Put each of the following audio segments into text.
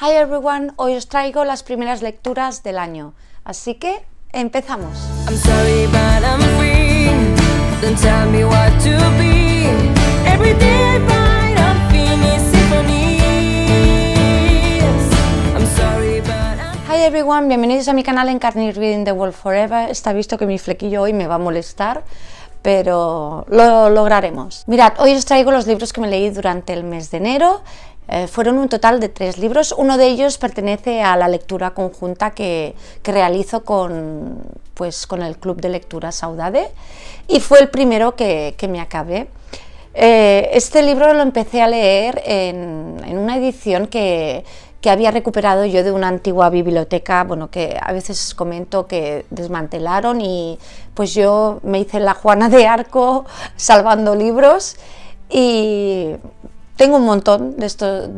Hi everyone, hoy os traigo las primeras lecturas del año, así que empezamos. I'm sorry but I'm free. Don't tell me what to be. Every day I write unfinished symphonies. I'm sorry but I'm Hi everyone, bienvenidos a mi canal Encarni Reading the World Forever. Está visto que mi flequillo hoy me va a molestar, pero lo lograremos. Mirad, hoy os traigo los libros que me leí durante el mes de enero. Fueron un total de 3 libros, uno de ellos pertenece a la lectura conjunta que realizo con el Club de Lectura Saudade y fue el primero que me acabé. Este libro lo empecé a leer en una edición que había recuperado yo de una antigua biblioteca, bueno, que a veces comento que desmantelaron, y pues yo me hice la Juana de Arco salvando libros, y tengo un montón de estos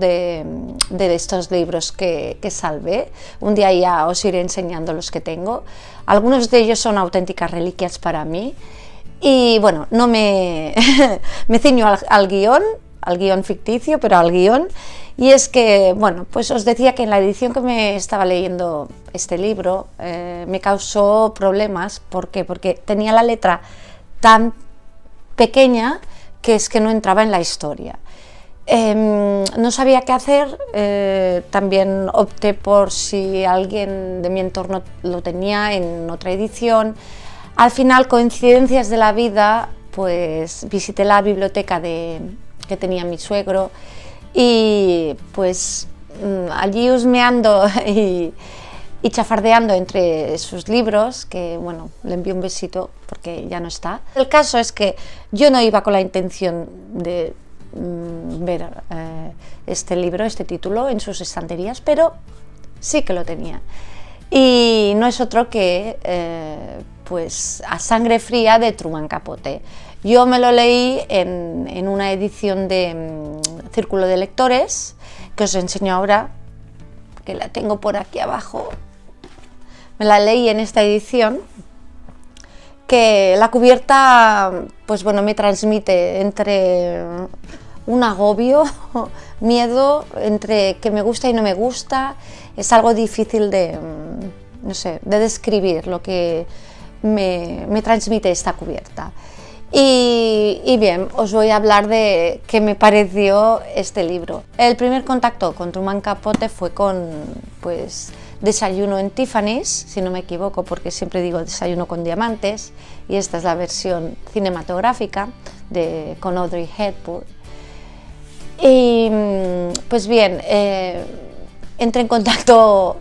libros que salvé. Un día ya os iré enseñando los que tengo. Algunos de ellos son auténticas reliquias para mí. Y bueno, no me ciño al guión ficticio, pero al guión. Y es que, bueno, pues os decía que en la edición que me estaba leyendo este libro me causó problemas. ¿Por qué? Porque tenía la letra tan pequeña que es que no entraba en la historia. No sabía qué hacer, también opté por si alguien de mi entorno lo tenía en otra edición. Al final, coincidencias de la vida, pues visité la biblioteca que tenía mi suegro, y pues allí husmeando y chafardeando entre sus libros, que bueno, le envío un besito porque ya no está. El caso es que yo no iba con la intención de ver este libro, este título en sus estanterías, pero sí que lo tenía, y no es otro que pues A Sangre Fría de Truman Capote. Yo me lo leí en una edición de Círculo de Lectores, que os enseño ahora, que la tengo por aquí abajo. Me la leí en esta edición, que la cubierta, pues bueno, me transmite entre un agobio, miedo, entre que me gusta y no me gusta. Es algo difícil de, no sé, de describir lo que me transmite esta cubierta. Y bien, os voy a hablar de qué me pareció este libro. El primer contacto con Truman Capote fue con, pues, Desayuno en Tiffany's, si no me equivoco, porque siempre digo Desayuno con Diamantes, y esta es la versión cinematográfica con Audrey Hepburn. Y pues bien, entré en contacto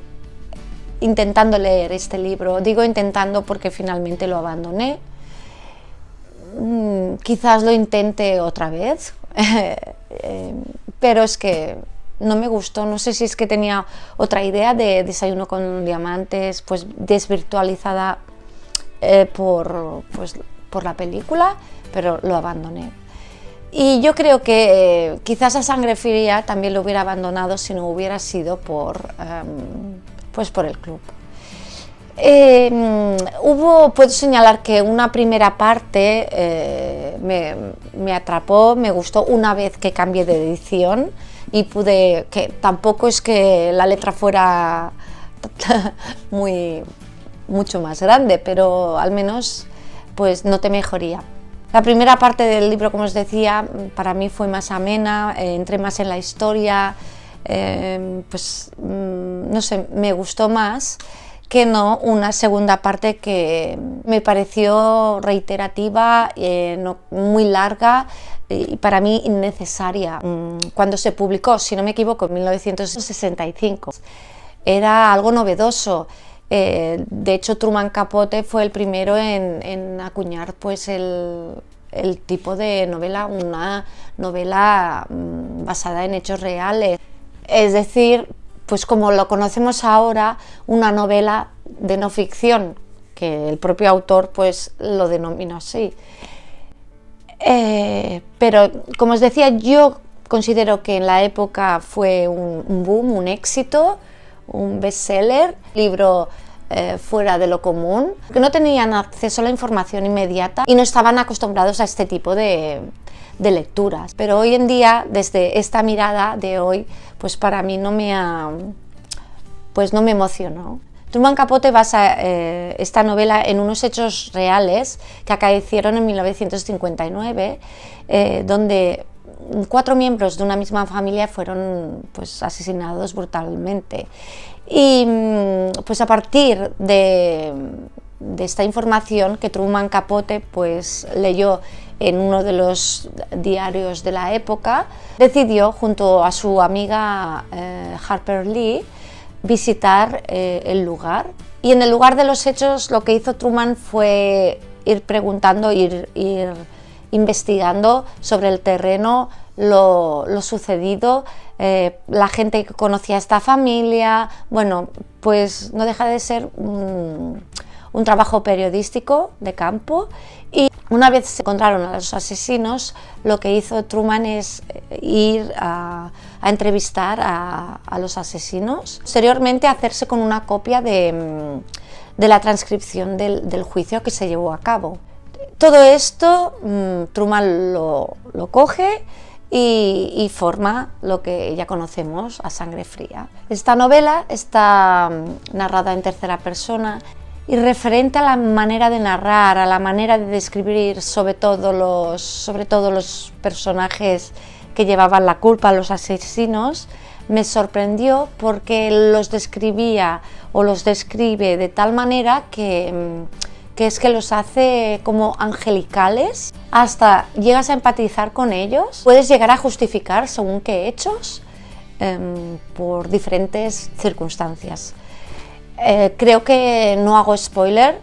intentando leer este libro. Digo intentando porque finalmente lo abandoné. Quizás lo intente otra vez, pero es que no me gustó. No sé si es que tenía otra idea de Desayuno con Diamantes, pues desvirtualizada por la película, pero lo abandoné. Y yo creo que quizás A Sangre Fría también lo hubiera abandonado si no hubiera sido por el club. Puedo señalar que una primera parte me atrapó, me gustó una vez que cambié de edición, y que tampoco es que la letra fuera mucho más grande, pero al menos pues noté mejoría. La primera parte del libro, como os decía, para mí fue más amena, entré más en la historia, no sé, me gustó más que no una segunda parte que me pareció reiterativa, muy larga y para mí innecesaria. Cuando se publicó, si no me equivoco, en 1965, era algo novedoso. De hecho, Truman Capote fue el primero en acuñar pues el tipo de novela, una novela basada en hechos reales. Es decir, pues como lo conocemos ahora, una novela de no ficción, que el propio autor pues lo denominó así. Pero como os decía, yo considero que en la época fue un boom, un éxito, un bestseller, libro fuera de lo común, que no tenían acceso a la información inmediata y no estaban acostumbrados a este tipo de de lecturas. Pero hoy en día, desde esta mirada de hoy, pues para mí no me emocionó. Truman Capote basa esta novela en unos hechos reales que acaecieron en 1959, donde 4 miembros de una misma familia fueron pues, asesinados brutalmente. Y pues a partir de esta información que Truman Capote pues, leyó en uno de los diarios de la época, decidió junto a su amiga Harper Lee visitar el lugar. Y en el lugar de los hechos lo que hizo Truman fue ir preguntando, ir investigando sobre el terreno lo sucedido, la gente que conocía a esta familia. Bueno, pues no deja de ser un trabajo periodístico de campo. Y una vez se encontraron a los asesinos, lo que hizo Truman es ir a entrevistar a los asesinos, posteriormente hacerse con una copia de la transcripción del juicio que se llevó a cabo. Todo esto Truman lo coge y forma lo que ya conocemos a sangre fría. Esta novela está narrada en tercera persona y referente a la manera de narrar, a la manera de describir sobre todo los personajes que llevaban la culpa, los asesinos, me sorprendió porque los describía o los describe de tal manera que es que los hace como angelicales, hasta llegas a empatizar con ellos, puedes llegar a justificar según qué hechos por diferentes circunstancias. Creo que no hago spoiler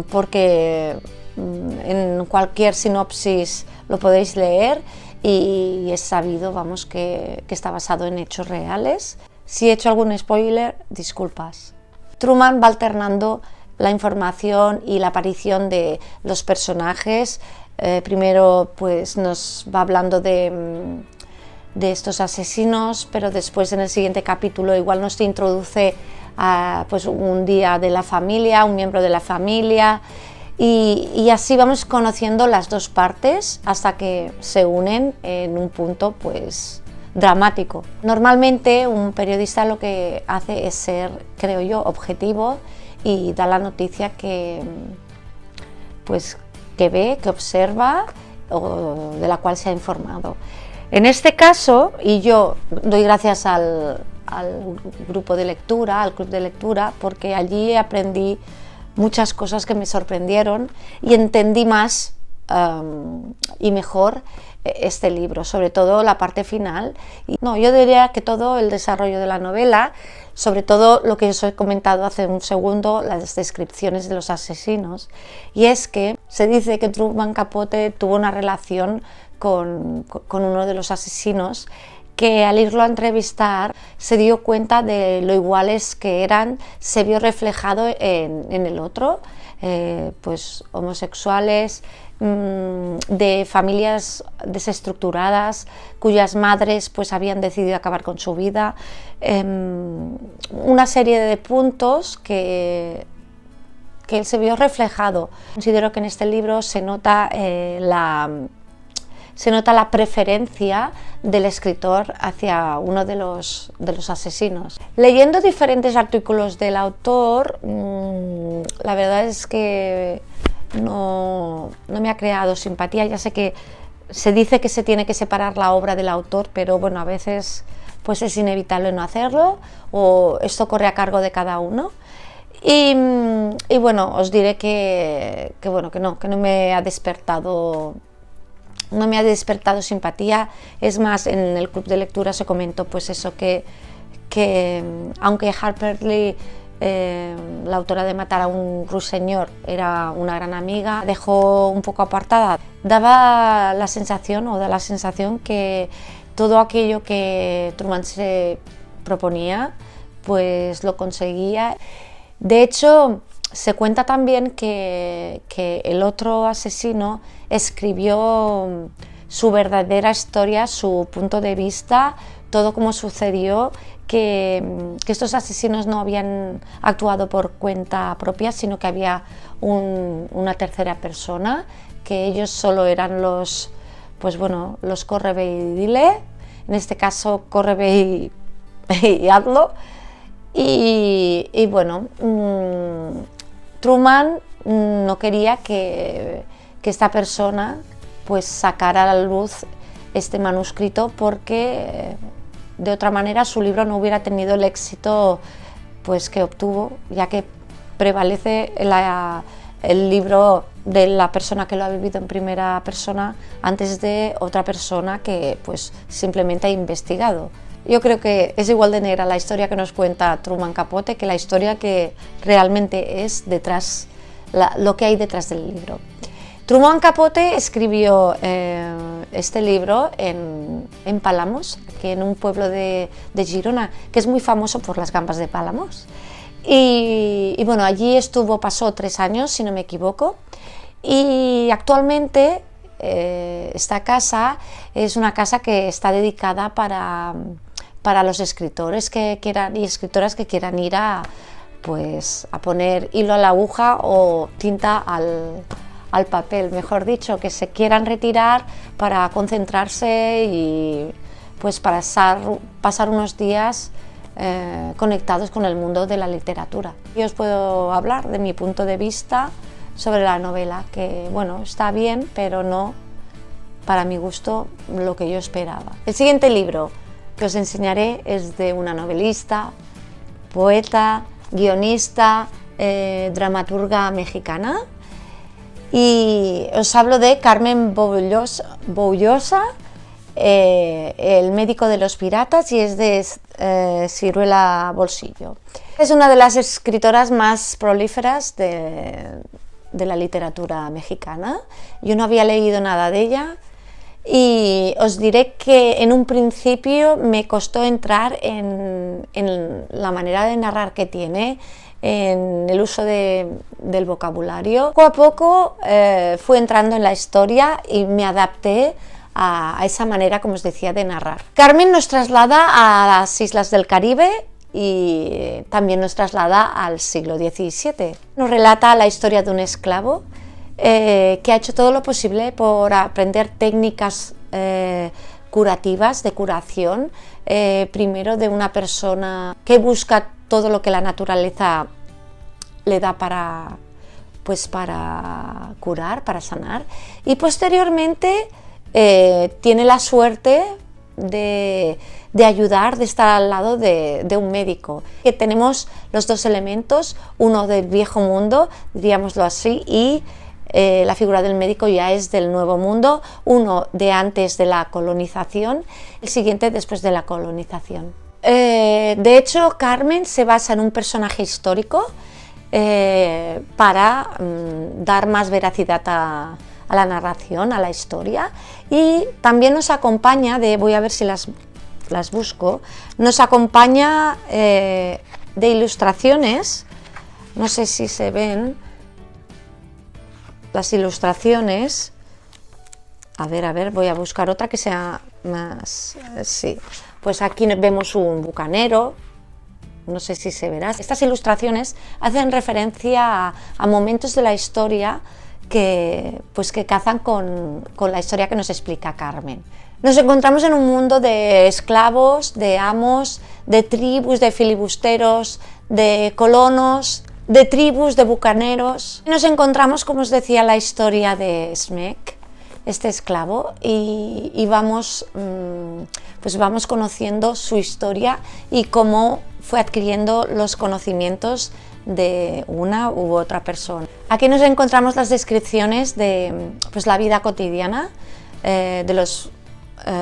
porque en cualquier sinopsis lo podéis leer y es sabido, vamos, que está basado en hechos reales. Si he hecho algún spoiler, disculpas. Truman va alternando la información y la aparición de los personajes. Primero pues nos va hablando de estos asesinos, pero después en el siguiente capítulo igual nos introduce a pues, un día de la familia, un miembro de la familia, y así vamos conociendo las dos partes hasta que se unen en un punto pues dramático. Normalmente un periodista lo que hace es ser, creo yo, objetivo y da la noticia que ve, que observa o de la cual se ha informado. En este caso, y yo doy gracias al grupo de lectura, al club de lectura, porque allí aprendí muchas cosas que me sorprendieron y entendí más y mejor este libro, sobre todo la parte final. Yo diría que todo el desarrollo de la novela, sobre todo lo que os he comentado hace un segundo, las descripciones de los asesinos, y es que se dice que Truman Capote tuvo una relación con uno de los asesinos, que al irlo a entrevistar se dio cuenta de lo iguales que eran, se vio reflejado en el otro, pues homosexuales, de familias desestructuradas cuyas madres pues habían decidido acabar con su vida, una serie de puntos que él se vio reflejado. Considero que en este libro se nota la preferencia del escritor hacia uno de los asesinos. Leyendo diferentes artículos del autor, la verdad es que no me ha creado simpatía. Ya sé que se dice que se tiene que separar la obra del autor, pero bueno, a veces pues es inevitable no hacerlo, o esto corre a cargo de cada uno. Y bueno, os diré que no me ha despertado simpatía. Es más, en el club de lectura se comentó pues eso, que aunque Harper Lee, la autora de Matar a un ruiseñor, era una gran amiga, dejó un poco apartada. Da la sensación que todo aquello que Truman se proponía pues lo conseguía. De hecho, se cuenta también que el otro asesino escribió su verdadera historia, su punto de vista, todo como sucedió, que estos asesinos no habían actuado por cuenta propia, sino que había una tercera persona, que ellos solo eran los pues bueno, los corre, ve y dile, en este caso corre, ve y hazlo. Y bueno, Truman no quería que esta persona pues sacara a la luz este manuscrito, porque de otra manera su libro no hubiera tenido el éxito pues que obtuvo, ya que prevalece el libro de la persona que lo ha vivido en primera persona antes de otra persona que pues simplemente ha investigado. Yo creo que es igual de negra la historia que nos cuenta Truman Capote que la historia que realmente es detrás, lo que hay detrás del libro. Truman Capote escribió este libro en Palamós, aquí en un pueblo de Girona, que es muy famoso por las gambas de Palamós. Y bueno, allí pasó 3 años, si no me equivoco, y actualmente esta casa es una casa que está dedicada para los escritores que quieran y escritoras que quieran ir a poner hilo a la aguja o tinta al papel, mejor dicho, que se quieran retirar para concentrarse y pues para pasar unos días conectados con el mundo de la literatura. Yo os puedo hablar de mi punto de vista sobre la novela, que bueno, está bien, pero no, para mi gusto, lo que yo esperaba. El siguiente libro que os enseñaré es de una novelista, poeta, guionista, dramaturga mexicana, y os hablo de Carmen Boullosa, El médico de los piratas, y es de Siruela Bolsillo. Es una de las escritoras más prolíferas de la literatura mexicana. Yo no había leído nada de ella y os diré que en un principio me costó entrar en la manera de narrar que tiene, en el uso del vocabulario. Poco a poco fui entrando en la historia y me adapté a esa manera, como os decía, de narrar. Carmen nos traslada a las islas del Caribe y también nos traslada al siglo XVII. Nos relata la historia de un esclavo que ha hecho todo lo posible por aprender técnicas curativas, de curación, primero de una persona que busca todo lo que la naturaleza le da para curar, para sanar, y posteriormente tiene la suerte de ayudar, de estar al lado de un médico. Que tenemos los dos elementos, uno del viejo mundo, diríamoslo así, y la figura del médico ya es del nuevo mundo, uno de antes de la colonización, el siguiente después de la colonización. De hecho, Carmen se basa en un personaje histórico para dar más veracidad a la narración, a la historia, y también nos acompaña, voy a ver si las busco, nos acompaña de ilustraciones, no sé si se ven las ilustraciones, a ver, voy a buscar otra que sea más, sí, pues aquí vemos un bucanero, no sé si se verá. Estas ilustraciones hacen referencia a momentos de la historia que cazan con la historia que nos explica Carmen. Nos encontramos en un mundo de esclavos, de amos, de tribus, de filibusteros, de colonos, de tribus, de bucaneros. Nos encontramos, como os decía, la historia de Smek, este esclavo, y vamos conociendo su historia y cómo fue adquiriendo los conocimientos de una u otra persona. Aquí nos encontramos las descripciones de la vida cotidiana de los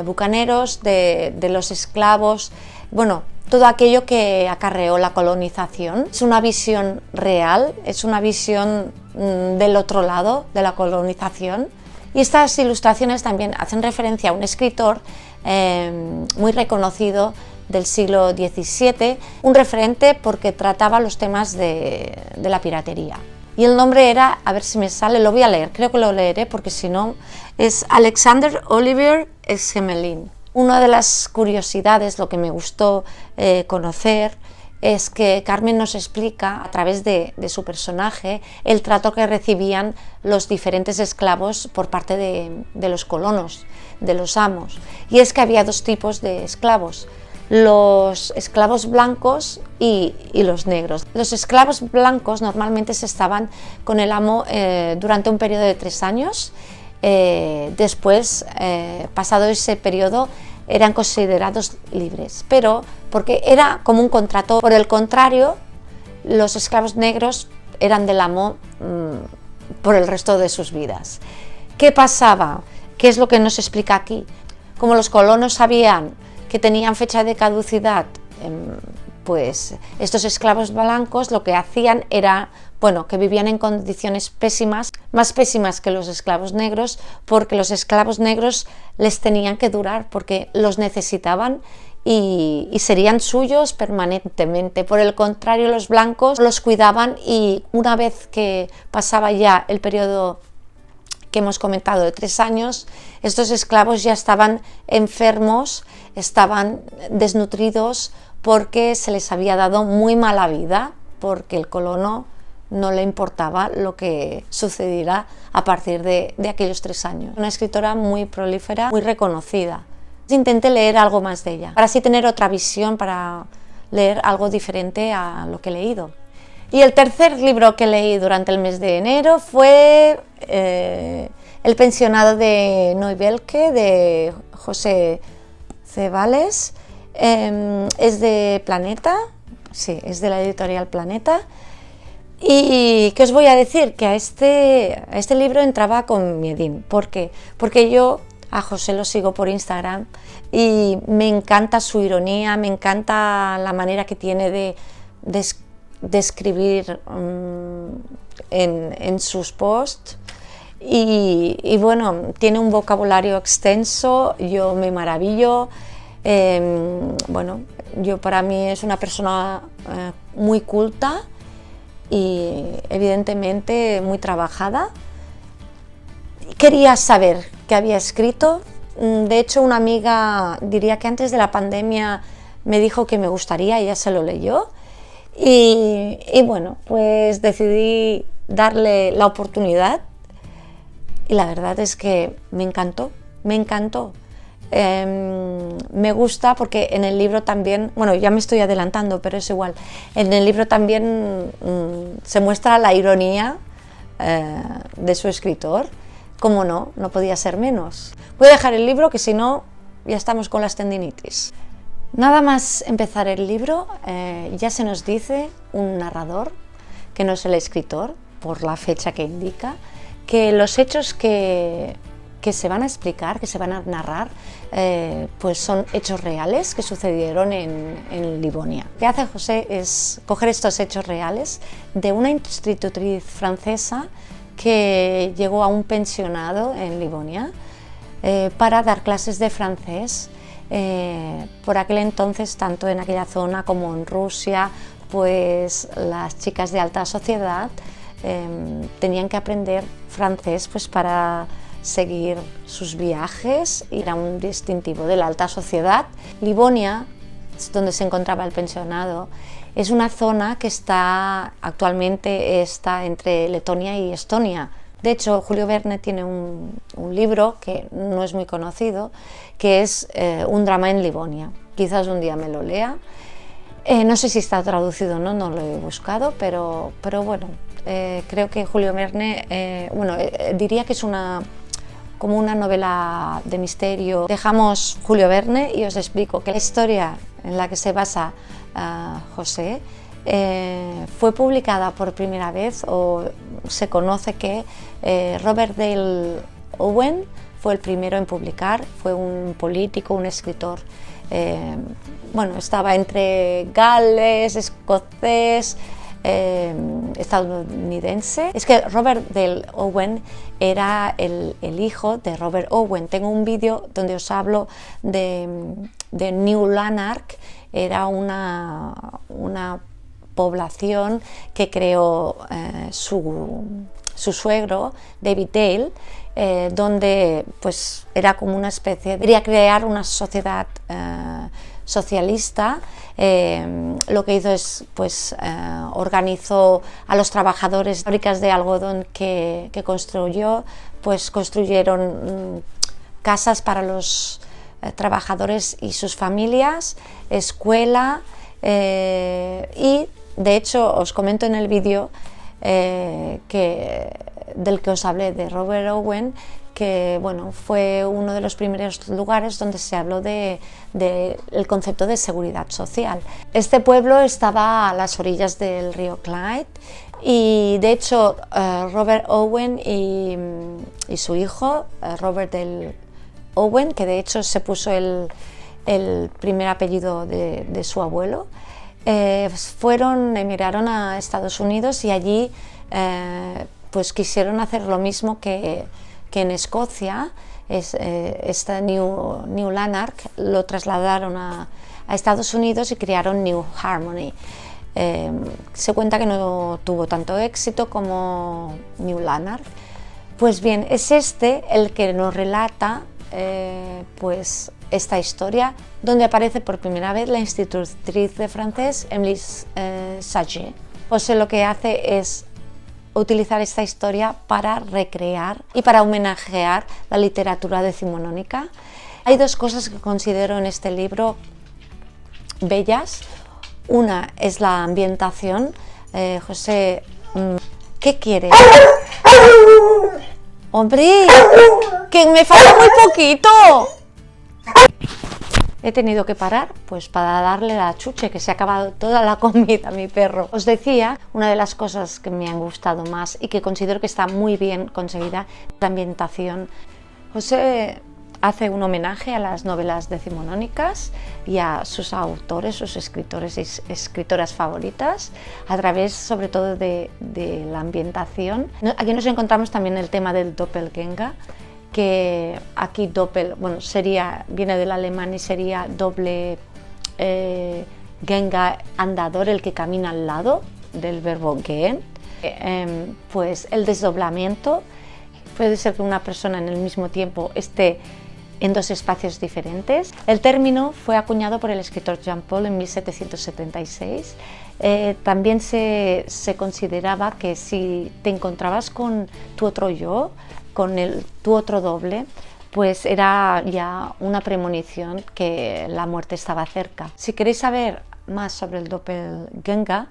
bucaneros, de los esclavos, bueno, todo aquello que acarreó la colonización. Es una visión real, es una visión del otro lado de la colonización, y estas ilustraciones también hacen referencia a un escritor muy reconocido del siglo XVII, un referente porque trataba los temas de la piratería. Y el nombre era, a ver si me sale, lo voy a leer, creo que lo leeré porque si no, es Alexander Olivier Exemelin. Una de las curiosidades, lo que me gustó conocer, es que Carmen nos explica, a través de su personaje, el trato que recibían los diferentes esclavos por parte de los colonos, de los amos. Y es que había dos tipos de esclavos: los esclavos blancos y los negros. Los esclavos blancos normalmente se estaban con el amo durante un periodo de 3 años. Después, pasado ese periodo, eran considerados libres, pero porque era como un contrato. Por el contrario, los esclavos negros eran del amo por el resto de sus vidas. ¿Qué pasaba? ¿Qué es lo que nos explica aquí? Como los colonos sabían que tenían fecha de caducidad, pues estos esclavos blancos lo que hacían era, bueno, que vivían en condiciones pésimas, más pésimas que los esclavos negros, porque los esclavos negros les tenían que durar, porque los necesitaban y serían suyos permanentemente. Por el contrario, los blancos los cuidaban, y una vez que pasaba ya el periodo que hemos comentado de 3 años, estos esclavos ya estaban enfermos, estaban desnutridos, porque se les había dado muy mala vida, porque el colono no le importaba lo que sucediera a partir de aquellos 3 años. Una escritora muy prolífera, muy reconocida. Intenté leer algo más de ella, para así tener otra visión, para leer algo diferente a lo que he leído. Y el tercer libro que leí durante el mes de enero fue El pensionado de Noibelke, de José Cebales. Es de Planeta, sí, es de la editorial Planeta. Y ¿qué os voy a decir? Que a este libro entraba con miedín. ¿Por qué? Porque yo a José lo sigo por Instagram y me encanta su ironía, me encanta la manera que tiene de escribir en sus posts. Y bueno, tiene un vocabulario extenso, yo me maravillo. Bueno, para mí es una persona muy culta y evidentemente muy trabajada. Quería saber qué había escrito. De hecho, una amiga, diría que antes de la pandemia, me dijo que me gustaría, ella se lo leyó. Y bueno, pues decidí darle la oportunidad, y la verdad es que me encantó, me encantó. Me gusta porque en el libro también, bueno, ya me estoy adelantando, pero es igual, en el libro también se muestra la ironía de su escritor. Cómo no, no podía ser menos. Voy a dejar el libro, que si no ya estamos con las tendinitis. Nada más empezar el libro, ya se nos dice un narrador, que no es el escritor, por la fecha que indica, que los hechos que se van a explicar, que se van a narrar, pues son hechos reales que sucedieron en Livonia. Lo que hace José es coger estos hechos reales de una institutriz francesa que llegó a un pensionado en Livonia para dar clases de francés. Por aquel entonces, tanto en aquella zona como en Rusia, pues las chicas de alta sociedad tenían que aprender francés pues para seguir sus viajes, y era un distintivo de la alta sociedad. Livonia, donde se encontraba el pensionado, es una zona que actualmente está entre Letonia y Estonia. De hecho, Julio Verne tiene un libro que no es muy conocido, que es Un drama en Livonia. Quizás un día me lo lea. No sé si está traducido o no, no lo he buscado, pero bueno, creo que Julio Verne, diría que es como una novela de misterio. Dejamos Julio Verne y os explico que la historia en la que se basa José fue publicada por primera vez, o se conoce que Robert Dale Owen fue el primero en publicar. Fue un político, un escritor, estaba entre Gales, escocés, estadounidense. Es que Robert Dale Owen era el hijo de Robert Owen. Tengo un vídeo donde os hablo de New Lanark. Era una población que creó su suegro, David Dale, donde pues era como una especie, quería crear una sociedad socialista, lo que hizo es, pues, organizó a los trabajadores de fábricas de algodón que construyó, pues construyeron casas para los trabajadores y sus familias, escuela, y de hecho os comento en el vídeo del que os hablé, de Robert Owen, que bueno, fue uno de los primeros lugares donde se habló del concepto de seguridad social. Este pueblo estaba a las orillas del río Clyde y de hecho Robert Owen y su hijo, Robert Owen, que de hecho se puso el primer apellido de su abuelo, emigraron a Estados Unidos y allí pues quisieron hacer lo mismo que en Escocia. Esta New Lanark lo trasladaron a Estados Unidos y crearon New Harmony. Se cuenta que no tuvo tanto éxito como New Lanark. Pues bien, es el que nos relata pues esta historia, donde aparece por primera vez la institutriz de francés Émilie Saget. José lo que hace es utilizar esta historia para recrear y para homenajear la literatura decimonónica. Hay dos cosas que considero en este libro bellas. Una es la ambientación. José, ¿qué quieres? ¡Hombre! ¡Que me falta muy poquito! He tenido que parar pues para darle la chuche, que se ha acabado toda la comida a mi perro. Os decía, una de las cosas que me han gustado más y que considero que está muy bien conseguida es la ambientación. José hace un homenaje a las novelas decimonónicas y a sus autores, sus escritores y escritoras favoritas, a través sobre todo de la ambientación. Aquí nos encontramos también el tema del Doppelgänger, que aquí doppel, bueno, viene del alemán y sería doble Gänger, andador, el que camina al lado del verbo gehen. Pues el desdoblamiento, puede ser que una persona en el mismo tiempo esté en dos espacios diferentes. El término fue acuñado por el escritor Jean Paul en 1776. También se consideraba que si te encontrabas con tu otro yo, con tu otro doble, pues era ya una premonición que la muerte estaba cerca. Si queréis saber más sobre el Doppelgänger,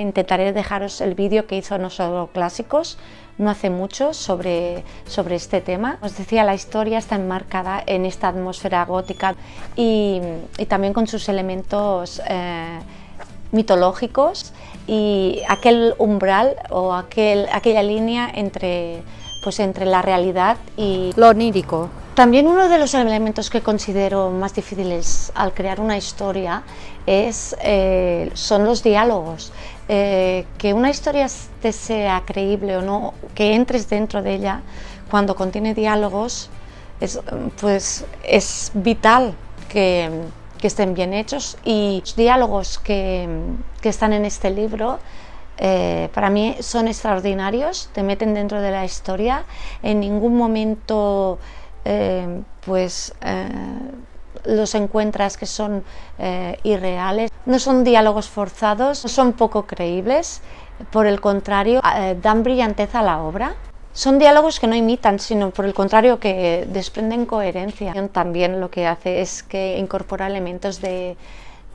intentaré dejaros el vídeo que hizo No Solo Clásicos no hace mucho sobre este tema. Os decía, la historia está enmarcada en esta atmósfera gótica y también con sus elementos mitológicos y aquel umbral o aquella línea entre la realidad y lo onírico. También uno de los elementos que considero más difíciles al crear una historia son los diálogos. Que una historia te sea creíble o no, que entres dentro de ella cuando contiene diálogos, es vital que estén bien hechos, y los diálogos que están en este libro para mí son extraordinarios, te meten dentro de la historia. En ningún momento los encuentras que son irreales, no son diálogos forzados, no son poco creíbles, por el contrario, dan brillanteza a la obra. Son diálogos que no imitan, sino por el contrario que desprenden coherencia. También lo que hace es que incorpora elementos de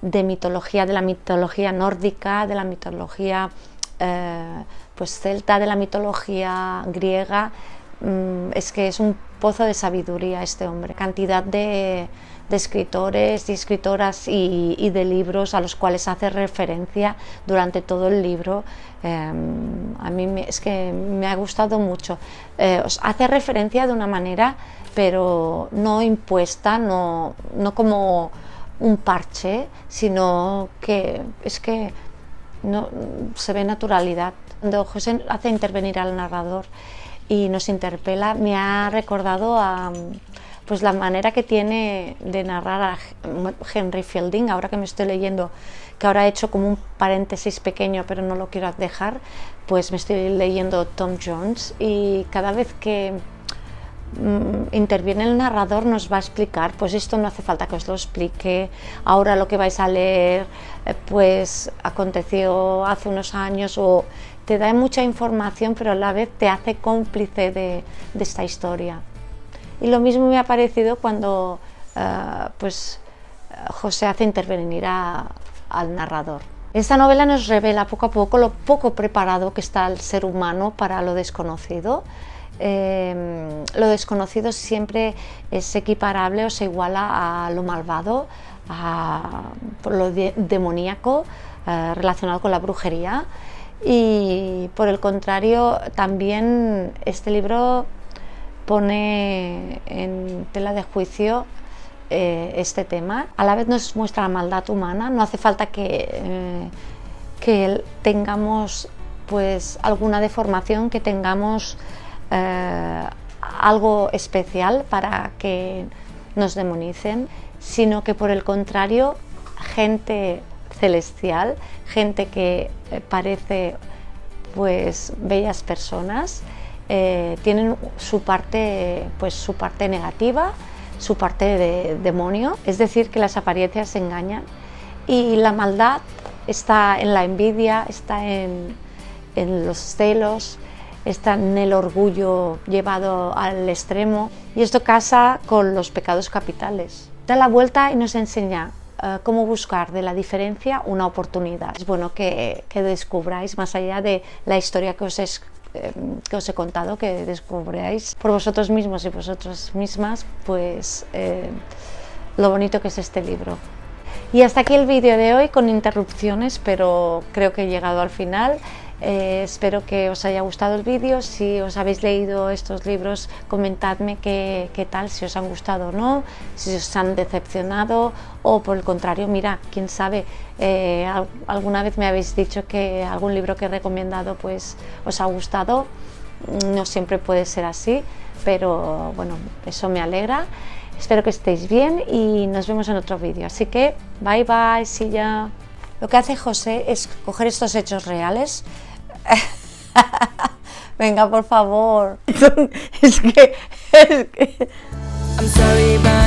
mitología, de la mitología nórdica, de la mitología celta, de la mitología griega. Es que es un pozo de sabiduría este hombre, cantidad de escritores y escritoras y de libros a los cuales hace referencia durante todo el libro. A mí es que me ha gustado mucho. Hace referencia de una manera, pero no impuesta, no como un parche, sino que es que no, se ve naturalidad. Cuando José hace intervenir al narrador y nos interpela, me ha recordado a la manera que tiene de narrar a Henry Fielding. Ahora que me estoy leyendo, que ahora he hecho como un paréntesis pequeño, pero no lo quiero dejar, pues me estoy leyendo Tom Jones, y cada vez que interviene el narrador, nos va a explicar, pues esto no hace falta que os lo explique, ahora lo que vais a leer pues aconteció hace unos años, o te da mucha información pero a la vez te hace cómplice de esta historia. Y lo mismo me ha parecido cuando pues José hace intervenir al narrador. Esta novela nos revela poco a poco lo poco preparado que está el ser humano para lo desconocido. Lo desconocido siempre es equiparable o se iguala a lo malvado, a lo demoníaco relacionado con la brujería, y por el contrario también este libro pone en tela de juicio este tema. A la vez nos muestra la maldad humana. No hace falta que tengamos pues alguna deformación, que tengamos algo especial para que nos demonicen, sino que por el contrario, gente celestial, gente que parece pues bellas personas, tienen su parte negativa, su parte de demonio, es decir, que las apariencias engañan, y la maldad está en la envidia, está en los celos, está en el orgullo llevado al extremo, y esto casa con los pecados capitales. Da la vuelta y nos enseña cómo buscar de la diferencia una oportunidad. Es bueno que descubráis, más allá de la historia que os he contado, que descubráis por vosotros mismos y vosotras mismas pues lo bonito que es este libro. Y hasta aquí el vídeo de hoy, con interrupciones, pero creo que he llegado al final. Espero que os haya gustado el vídeo. Si os habéis leído estos libros, comentadme qué tal, si os han gustado o no, si os han decepcionado, o por el contrario, mira, quién sabe, alguna vez me habéis dicho que algún libro que he recomendado pues os ha gustado. No siempre puede ser así, pero bueno, eso me alegra. Espero que estéis bien y nos vemos en otro vídeo. Así que, bye bye, see ya. Lo que hace José es coger estos hechos reales. Venga, por favor. Es que... I'm sorry, but